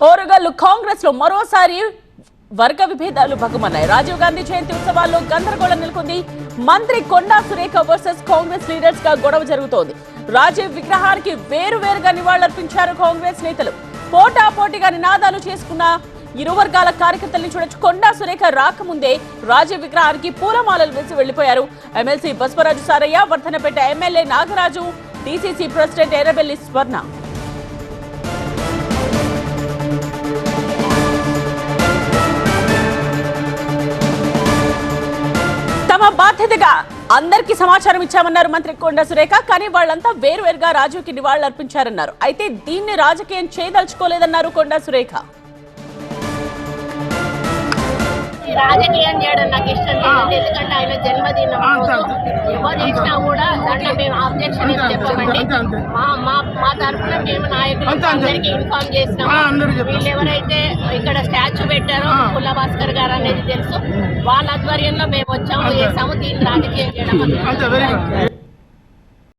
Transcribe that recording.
ఓరుగల్లు కాంగ్రెస్ లో మరోసారి వర్గ విభేదాలు భగ్గుమన్నాయి. రాజీవ్ గాంధీ జయంతి ఉత్సవాల్లో గందరగోళం నెలకొంది. మంత్రి కొండా సురేఖ వర్సెస్ కాంగ్రెస్ లీడర్స్ గా గొడవ జరుగుతోంది. రాజీవ్ విగ్రహానికి వేరువేరుగా నివాళులర్పించారు కాంగ్రెస్ నేతలు. పోటాపోటీగా నినాదాలు చేసుకున్న ఇరు వర్గాల కార్యకర్తల్ని చూడొచ్చు. కొండా సురేఖ రాకముందే రాజీవ్ విగ్రహానికి పూలమాలలు వేసి వెళ్లిపోయారు. MLC Baswaraju Saraiah, Wardhannapet MLA Nagaraju, DCC president Errabelli Swarna. తమ బాధ్యతగా అందరికీ సమాచారం ఇచ్చామన్నారు మంత్రి కొండా సురేఖ. కానీ వాళ్ళంతా వేరువేరుగా రాజీవ్కి నివాళులు అర్పించారన్నారు. అయితే దీన్ని రాజకీయం చేయదలుచుకోలేదన్నారు కొండా సురేఖ. రాజకీయం చేయడం నాకు ఇష్టం లేదు. ఎందుకంటే ఆయన జన్మదినం ఎవరు చేసినా కూడా దాంట్లో మేము ఆబ్జెక్షన్ ఏం చెప్పమండి. మా తరఫున మేము నాయకులు అందరికీ ఇన్ఫార్మ్ చేసినాము. వీళ్ళు ఎవరైతే ఇక్కడ స్టాచ్యూ పెట్టారో పుల్ల భాస్కర్ గారు అనేది తెలుసు. వాళ్ళ ఆధ్వర్యంలో మేము వచ్చాము, చేసాము. దీన్ని రాజకీయం చేయడం